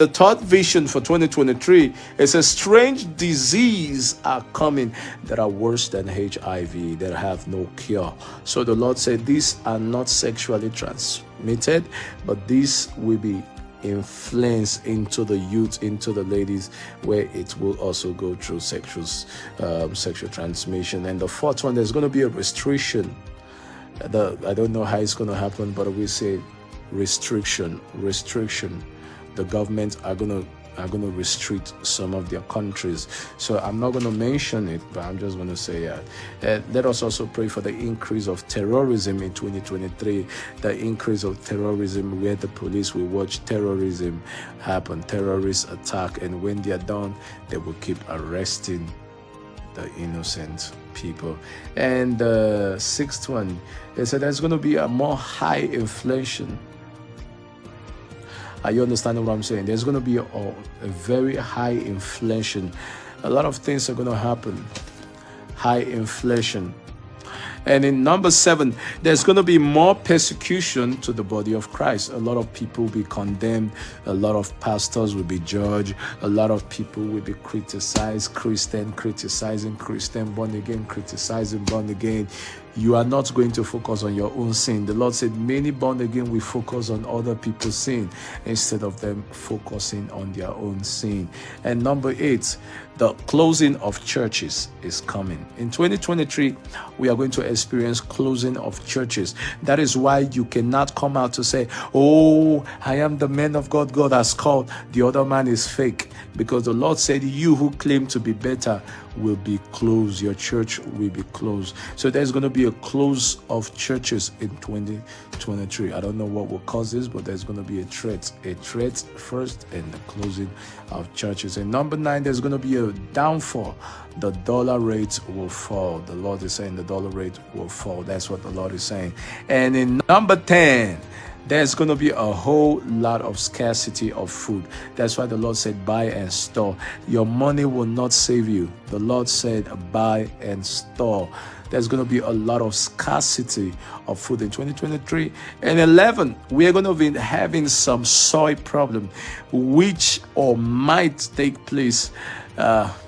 The third vision for 2023 is a strange disease are coming that are worse than HIV, that have no cure. So the Lord said these are not sexually transmitted, but these will be influenced into the youth, into the ladies, where it will also go through sexual transmission. And the fourth one, there's going to be a restriction. I don't know how it's going to happen, but we say restriction. The government are going to restrict some of their countries. So I'm not going to mention it, but I'm just going to say let us also pray for the increase of terrorism in 2023, the increase of terrorism where the police will watch terrorism happen, terrorist attack, and when they are done, they will keep arresting the innocent people. And the sixth one, they said there's going to be a more high inflation. Are you understanding what I'm saying? There's going to be a very high inflation. A lot of things are going to happen. High inflation. And in number 7, there's going to be more persecution to the body of Christ. A lot of people will be condemned. A lot of pastors will be judged. A lot of people will be criticized. Christian criticizing Christian, born again criticizing born again. You are not going to focus on your own sin. The Lord said many born again will focus on other people's sin instead of them focusing on their own sin. And number 8, the closing of churches is coming. In 2023, we are going to experience closing of churches. That is why you cannot come out to say, oh, I am the man of God God has called. The other man is fake. Because the Lord said, you who claim to be better will be closed. Your church will be closed. So there's going to be a close of churches in 2023. I don't know what will cause this, but there's going to be a threat first, and the closing of churches. And number 9, there's going to be a downfall. The dollar rate will fall. The Lord is saying the dollar rate will fall. That's what the Lord is saying. And in number 10, there's going to be a whole lot of scarcity of food. That's why the Lord said, buy and store. Your money will not save you. The Lord said, buy and store. There's going to be a lot of scarcity of food in 2023. And 11, we are going to be having some soil problem, which or might take place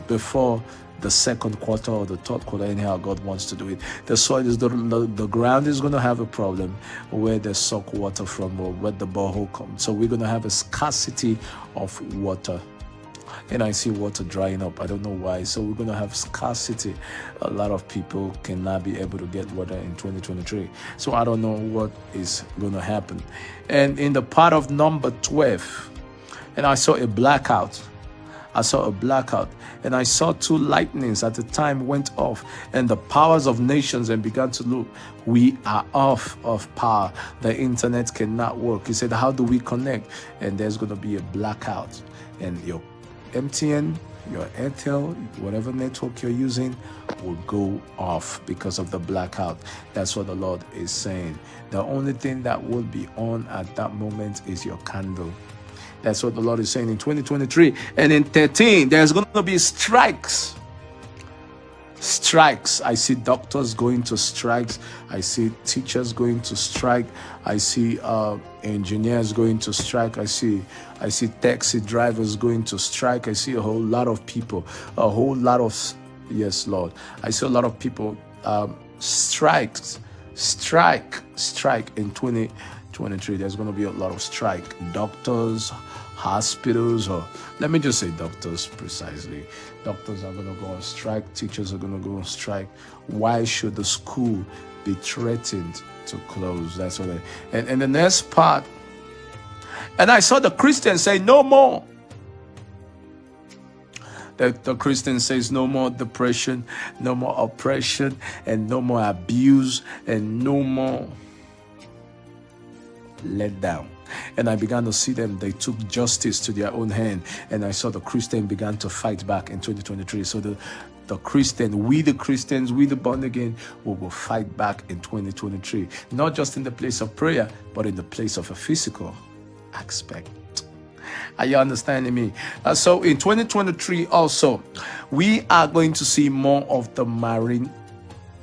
before the second quarter or the third quarter, anyhow God wants to do it. The soil is the ground is going to have a problem where they suck water from, or where the borehole comes. So we're going to have a scarcity of water. And I see water drying up. I don't know why. So we're going to have scarcity. A lot of people cannot be able to get water in 2023. So I don't know what is going to happen. And in the part of number 12, and I saw a blackout. And I saw 2 lightnings at the time went off, and the powers of nations and began to look. We are off of power. The internet cannot work. He said, how do we connect? And there's going to be a blackout, and your MTN, your Airtel, whatever network you're using will go off because of the blackout. That's what the Lord is saying. The only thing that will be on at that moment is your Kindle. That's what the Lord is saying in 2023. And in 13, there's going to be strikes. I see doctors going to strikes. I see teachers going to strike. I see engineers going to strike. I see taxi drivers going to strike. I see a whole lot of people, yes, Lord. I see a lot of people strike in 2023. There's going to be a lot of strike. Doctors, hospitals, or let me just say doctors precisely. Doctors are going to go on strike. Teachers are going to go on strike. Why should the school be threatened to close? That's what and the next part. And I saw the Christians say no more. The Christian says no more depression, no more oppression, and no more abuse, and no more let down. And I began to see them. They took justice to their own hand. And I saw the Christian began to fight back in 2023. So the Christian, we the Christians, we the born again, we will fight back in 2023. Not just in the place of prayer, but in the place of a physical aspect. Are you understanding me? So in 2023 also, we are going to see more of the marine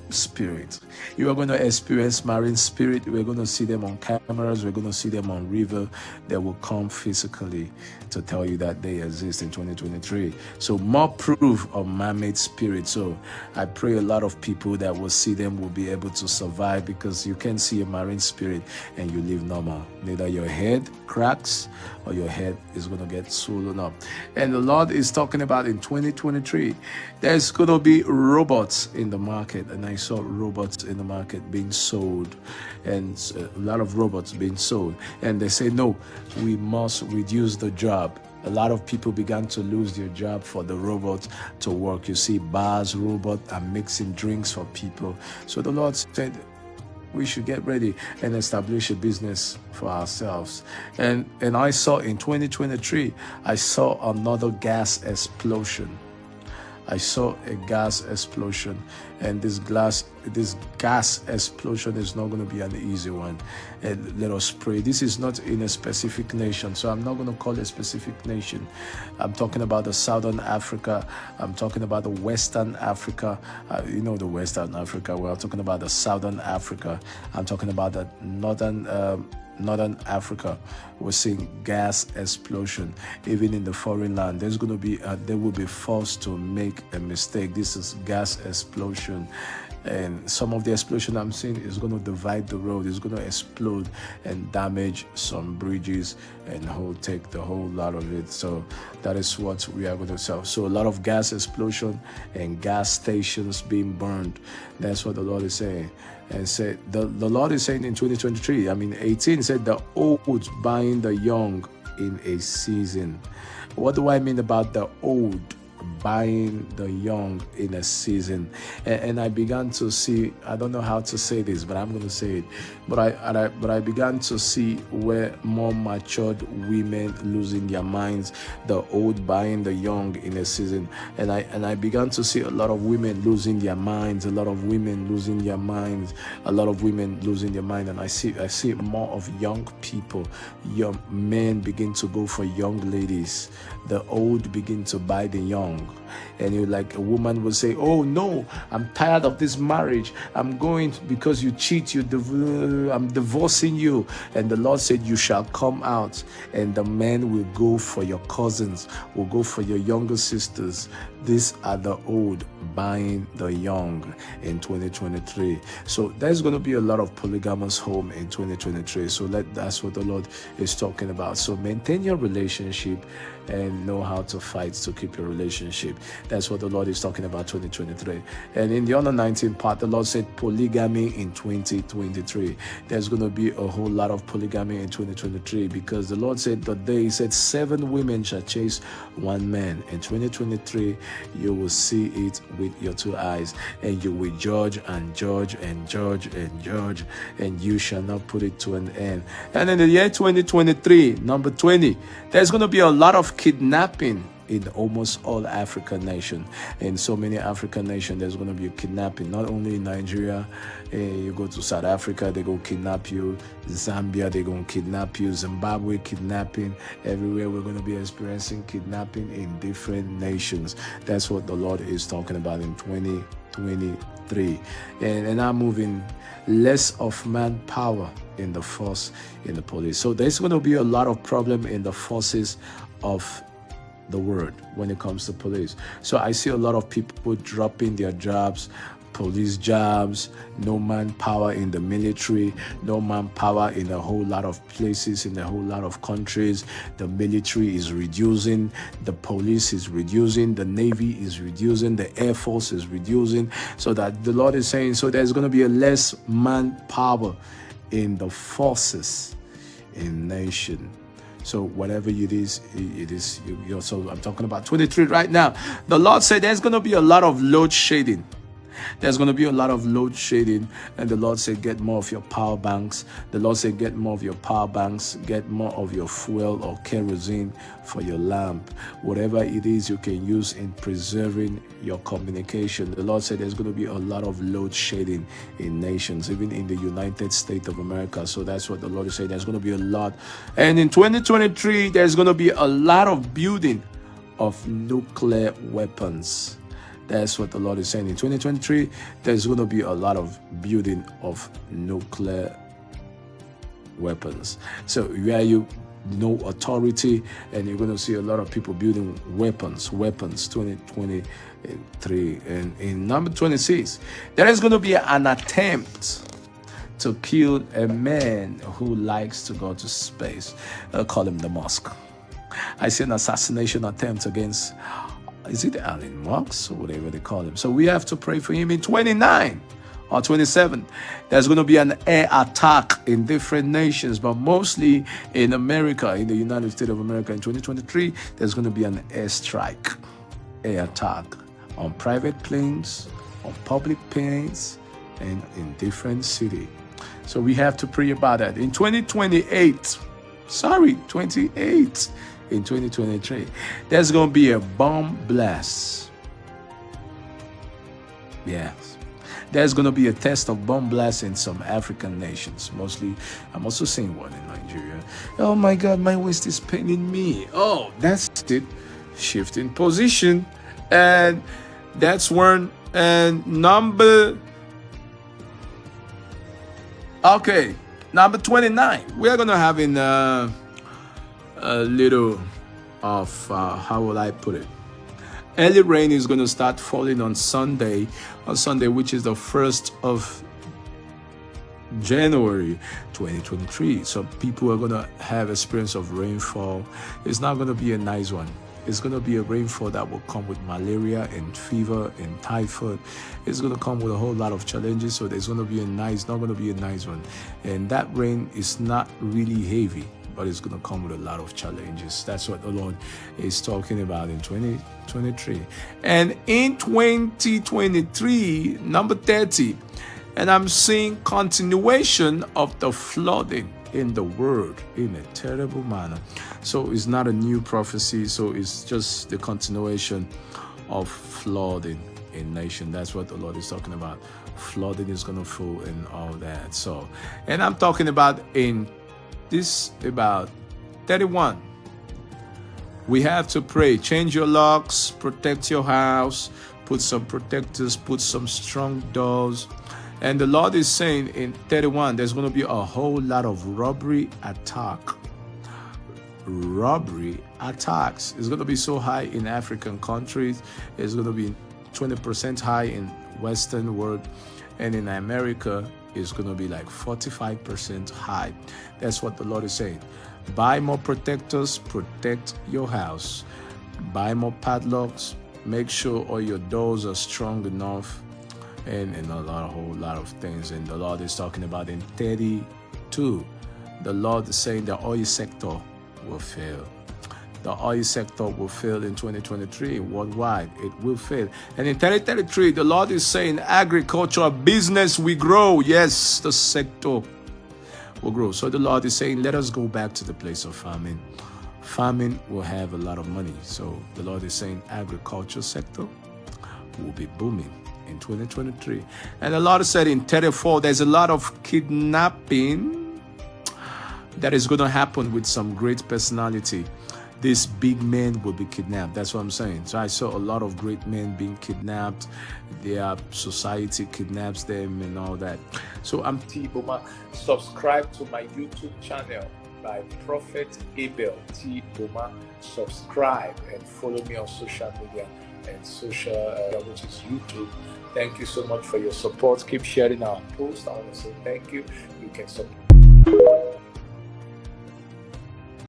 spirit. You are going to experience marine spirit. We're going to see them on cameras. We're going to see them on river. They will come physically to tell you that they exist in 2023. So more proof of man-made spirit. So I pray a lot of people that will see them will be able to survive, because you can see a marine spirit and you live normal. Neither your head cracks or your head is going to get swollen up. And the Lord is talking about in 2023, there's going to be robots in the market. And I saw robots in the market being sold, and a lot of robots being sold. And they say, no, we must reduce the job. A lot of people began to lose their job for the robots to work. You see, bars, robots are mixing drinks for people. So the Lord said, we should get ready and establish a business for ourselves. And I saw in 2023, I saw another gas explosion. I saw a gas explosion, and this gas explosion is not going to be an easy one. And let us pray. This is not in a specific nation, so I'm not going to call it a specific nation. I'm talking about the Southern Africa. I'm talking about the Western Africa. You know the Western Africa. We're talking about the Southern Africa. I'm talking about the Northern Africa. We're seeing gas explosion. Even in the foreign land, there's going to be they will be forced to make a mistake. This is gas explosion. And some of the explosion I'm seeing is going to divide the road. It's going to explode and damage some bridges and take the whole lot of it. So that is what we are going to sell. So a lot of gas explosion and gas stations being burned. That's what the Lord is saying. And said the Lord is saying in 2023, 18, said the old buying the young in a season. What do I mean about the old buying the young in a season? And I began to see, I don't know how to say this, but I'm going to say it. But I began to see where more matured women losing their minds, the old buying the young in a season. And I began to see a lot of women losing their minds, a lot of women losing their minds, a lot of women losing their mind. And I see more of young people, young men begin to go for young ladies. The old begin to buy the young. And you, like a woman will say, oh no, I'm tired of this marriage. I'm going because you cheat, I'm divorcing you. And the Lord said, you shall come out. And the men will go for your cousins, will go for your younger sisters. These are the old buying the young in 2023. So there's going to be a lot of polygamous home in 2023. So that's what the Lord is talking about. So maintain your relationship and know how to fight to keep your relationship. That's what the Lord is talking about 2023. And in the other 19 part, the Lord said polygamy in 2023. There's going to be a whole lot of polygamy in 2023, because the Lord said that He said 7 women shall chase 1 man. In 2023, you will see it with your 2 eyes, and you will judge and judge and judge and judge, and you shall not put it to an end. And in the year 2023, number 20, there's going to be a lot of kidnapping in almost all African nations. In so many African nations, there's going to be a kidnapping. Not only in Nigeria, you go to South Africa, they go kidnap you. Zambia, they're going to kidnap you. Zimbabwe, kidnapping. Everywhere we're going to be experiencing kidnapping in different nations. That's what the Lord is talking about in 2023. And I'm moving less of manpower in the force, in the police. So there's going to be a lot of problem in the forces of the word when it comes to police. So I see a lot of people dropping their jobs, police jobs, no manpower in the military, no manpower in a whole lot of places, in a whole lot of countries. The military is reducing, the police is reducing, the Navy is reducing, the Air Force is reducing. So that the Lord is saying, so there's going to be a less manpower in the forces in nation. So whatever it is, so I'm talking about 23 right now. The Lord said there's going to be a lot of load shedding. There's going to be a lot of load shedding. And the Lord said, get more of your power banks. The Lord said, get more of your power banks. Get more of your fuel or kerosene for your lamp. Whatever it is you can use in preserving your communication. The Lord said there's going to be a lot of load shedding in nations, even in the United States of America. So that's what the Lord is saying. There's going to be a lot. And in 2023, there's going to be a lot of building of nuclear weapons. That's what the Lord is saying. In 2023, there's going to be a lot of building of nuclear weapons. So where you know authority, and you're going to see a lot of people building weapons 2023. And in number 26, there is going to be an attempt to kill a man who likes to go to space. I'll call him the Musk. I see an assassination attempt against, is it Elon Musk or whatever they call him? So we have to pray for him. In 29 or 27, there's going to be an air attack in different nations, but mostly in America, in the United States of America. In 2023, there's going to be an air strike, air attack on private planes, on public planes, and in different cities. So we have to pray about that. In 28, in 2023, there's going to be a bomb blast. Yes. There's going to be a test of bomb blasts in some African nations. Mostly, I'm also seeing one in Nigeria. Oh my God, my waist is paining me. Oh, that's it. Shifting position. And that's one. And number 29. We're going to have in a little of, how will I put it? Early rain is going to start falling on Sunday, which is the 1st of January 2023. So people are going to have experience of rainfall. It's not going to be a nice one. It's going to be a rainfall that will come with malaria and fever and typhoid. It's going to come with a whole lot of challenges. So there's going to be not going to be a nice one. And that rain is not really heavy, but it's going to come with a lot of challenges. That's what the Lord is talking about in 2023. And in 2023, number 30, and I'm seeing continuation of the flooding in the world in a terrible manner. So it's not a new prophecy. So it's just the continuation of flooding in nation. That's what the Lord is talking about. Flooding is going to fall and all that. So, and I'm talking about in this about 31. We have to pray. Change your locks, protect your house, put some protectors, put some strong doors. And the Lord is saying in 31, there's going to be a whole lot of robbery attacks. It's going to be so high in African countries. It's going to be 20% high in Western world. And in America, it's going to be like 45% high. That's what the Lord is saying. Buy more protectors, protect your house. Buy more padlocks. Make sure all your doors are strong enough. And a whole lot of things. And the Lord is talking about in 32, the Lord is saying the oil sector will fail. The oil sector will fail in 2023 worldwide. It will fail. And in 2033, the Lord is saying agricultural business will grow. Yes, the sector will grow. So the Lord is saying, let us go back to the place of farming. Farming will have a lot of money. So the Lord is saying agriculture sector will be booming in 2023. And the Lord said in 34, there's a lot of kidnapping that is going to happen with some great personality. These big men will be kidnapped. That's what I'm saying. So I saw a lot of great men being kidnapped. Their society kidnaps them and all that. So I'm T Boma. Subscribe to my YouTube channel by Prophet Abel T Boma. Subscribe and follow me on social media and which is YouTube. Thank you so much for your support. Keep sharing our posts. I want to say thank you. You can support.